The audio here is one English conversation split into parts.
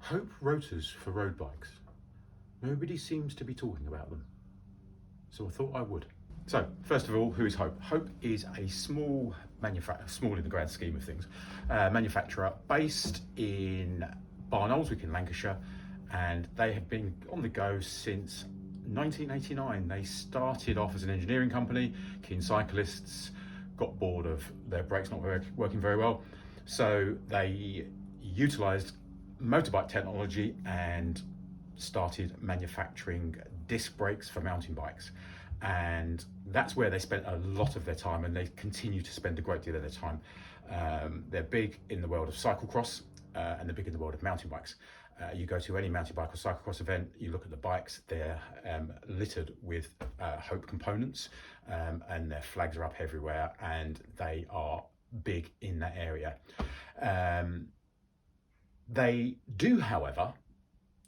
Hope Rotors for road bikes. Nobody seems to be talking about them, so I thought I would. So, first of all, who is Hope? Hope is a small manufacturer, small in the grand scheme of things, manufacturer based in Barnoldswick in Lancashire, and they have been on the go since 1989. They started off as an engineering company. Keen cyclists got bored of their brakes not working very well, so they utilised motorbike technology and started manufacturing disc brakes for mountain bikes. And that's where they spent a lot of their time, and they continue to spend a great deal of their time. They're big in the world of cyclocross, and they're big in the world of mountain bikes. You go to any mountain bike or cyclocross event, you look at the bikes, they're littered with Hope components, and their flags are up everywhere, and they are big in that area. They do, however,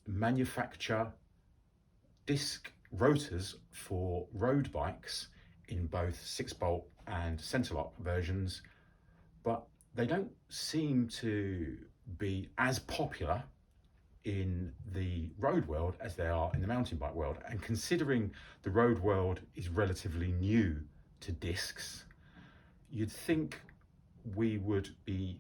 manufacture disc rotors for road bikes in both 6-bolt and centre-lock versions, but they don't seem to be as popular in the road world as they are in the mountain bike world. And considering the road world is relatively new to discs, you'd think we would be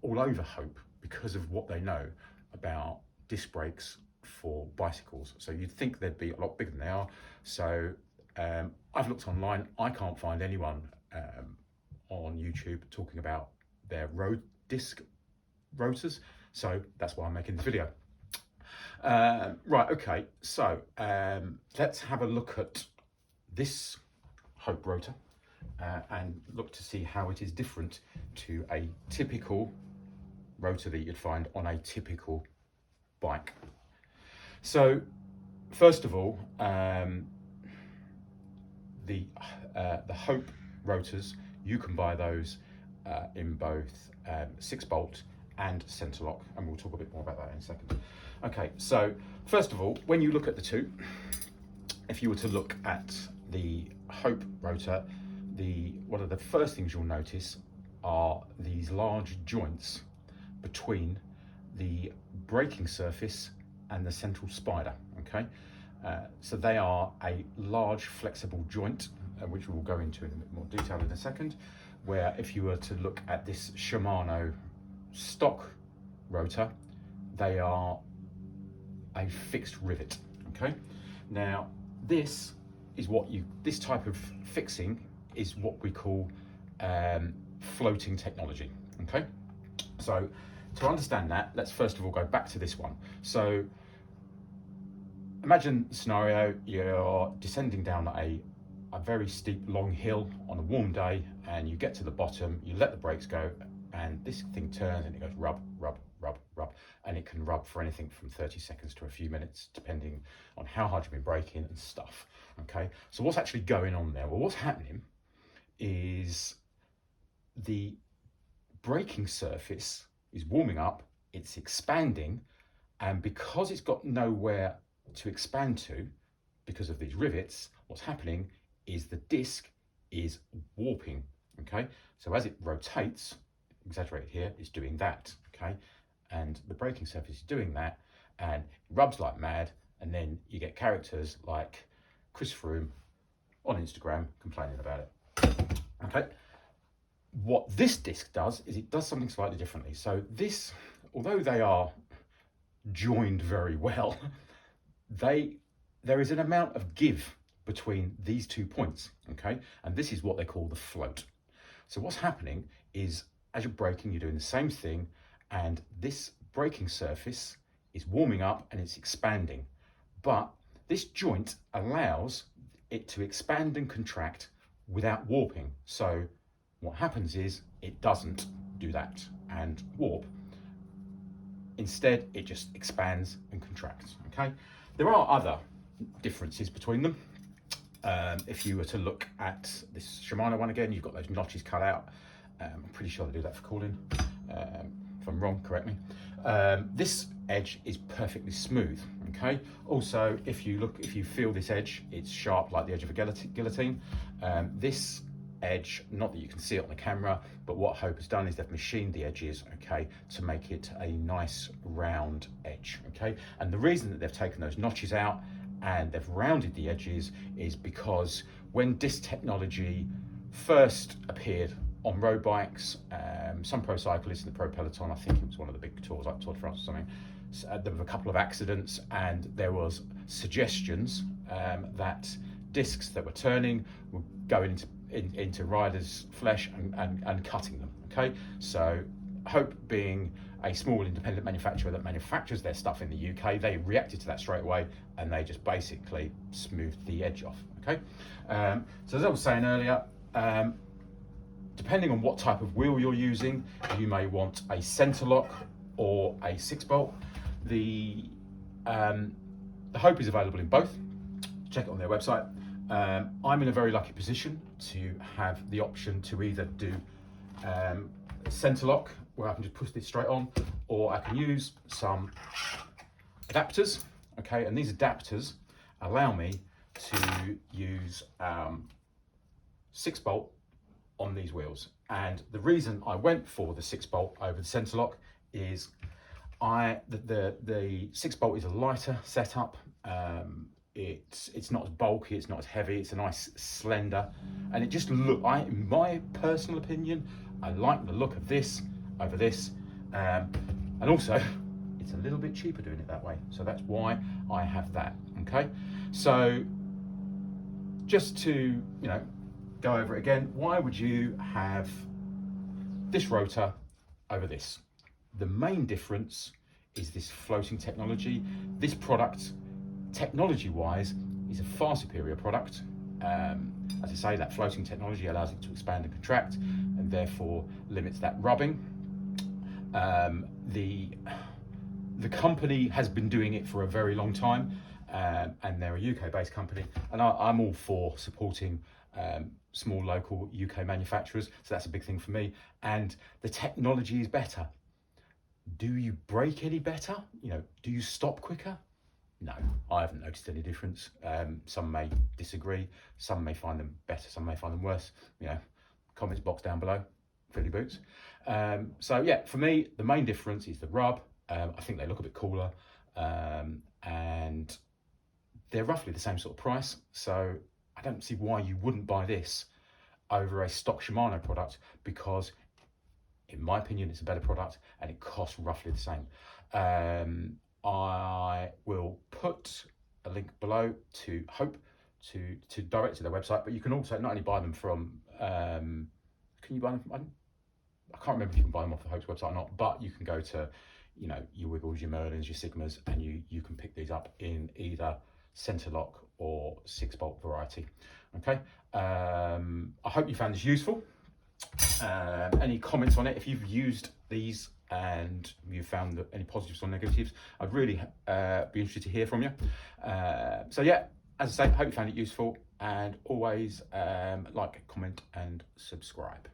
all over Hope because of what they know about disc brakes for bicycles. So you'd think they'd be a lot bigger than they are. So I've looked online, I can't find anyone on YouTube talking about their road disc rotors. So that's why I'm making this video. Right, okay, so let's have a look at this Hope rotor and look to see how it is different to a typical rotor that you'd find on a typical bike. So first of all, the Hope rotors, you can buy those in both 6-bolt and centre lock, and we'll talk a bit more about that in a second. Okay, so first of all, when you look at the two, if you were to look at the Hope rotor, one of the first things you'll notice are these large joints between the braking surface and the central spider. Okay, so they are a large flexible joint, which we'll go into in a bit more detail in a second, where if you were to look at this Shimano stock rotor, they are a fixed rivet. Okay, now this type of fixing is what we call floating technology. Okay, so to understand that, let's first of all go back to this one. So imagine the scenario, you're descending down a very steep long hill on a warm day, and you get to the bottom, you let the brakes go, and this thing turns and it goes rub, rub, rub, rub, and it can rub for anything from 30 seconds to a few minutes, depending on how hard you've been braking and stuff. Okay, so what's actually going on there? Well, what's happening is the braking surface is warming up, it's expanding, and because it's got nowhere to expand to because of these rivets, what's happening is the disc is warping. Okay, so as it rotates, exaggerated here, it's doing that. Okay, and the braking surface is doing that, and it rubs like mad, and then you get characters like Chris Froome on Instagram complaining about it. Okay, what this disc does is it does something slightly differently. So this, although they are joined very well, there is an amount of give between these 2 points. Okay, and this is what they call the float. So what's happening is, as you're braking, you're doing the same thing, and this braking surface is warming up and it's expanding, but this joint allows it to expand and contract without warping. So what happens is it doesn't do that and warp. Instead, it just expands and contracts. Okay, there are other differences between them. If you were to look at this Shimano one again, you've got those notches cut out. I'm pretty sure they do that for cooling. If I'm wrong, correct me. This edge is perfectly smooth. Okay. Also, if you feel this edge, it's sharp like the edge of a guillotine. This edge. Not that you can see it on the camera, but what Hope has done is they've machined the edges, okay, to make it a nice round edge, okay. And the reason that they've taken those notches out and they've rounded the edges is because when disc technology first appeared on road bikes, some pro cyclists in the pro peloton, I think it was one of the big tours like Tour de France or something, there were a couple of accidents and there was suggestions that discs that were turning were going into riders' flesh and cutting them, okay. So Hope, being a small independent manufacturer that manufactures their stuff in the UK, they reacted to that straight away and they just basically smoothed the edge off, okay. So as I was saying earlier, depending on what type of wheel you're using, you may want a center lock or a 6-bolt. The Hope is available in both. Check it on their website. I'm in a very lucky position to have the option to either do center lock, where I can just push this straight on, or I can use some adapters, okay. And these adapters allow me to use 6-bolt on these wheels. And the reason I went for the 6-bolt over the center lock is the 6-bolt is a lighter setup. It's not as bulky, it's not as heavy, it's a nice slender, and it just in my personal opinion, I like the look of this over this, and also it's a little bit cheaper doing it that way, so that's why I have that, okay. So just to go over it again, why would you have this rotor over this? The main difference is this floating technology. This product, technology-wise, is a far superior product. As I say, that floating technology allows it to expand and contract, and therefore limits that rubbing. The company has been doing it for a very long time, and they're a UK-based company, and I'm all for supporting small local UK manufacturers, so that's a big thing for me. And the technology is better. Do you brake any better? Do you stop quicker? No, I haven't noticed any difference. Some may disagree, some may find them better, some may find them worse. Comments box down below, fill your boots. So yeah, for me, the main difference is the rub. I think they look a bit cooler, and they're roughly the same sort of price. So I don't see why you wouldn't buy this over a stock Shimano product, because in my opinion, it's a better product and it costs roughly the same. I will put a link below to Hope to direct to their website, but you can also not only buy them from, can you buy them from, I can't remember if you can buy them off the Hope's website or not, but you can go to, your Wiggles, your Merlins, your Sigmas, and you can pick these up in either center lock or 6-bolt variety, okay. I hope you found this useful. Any comments on it, if you've used these and you found any positives or negatives, I'd really be interested to hear from you. So yeah, as I say, hope you found it useful, and always like, comment and subscribe.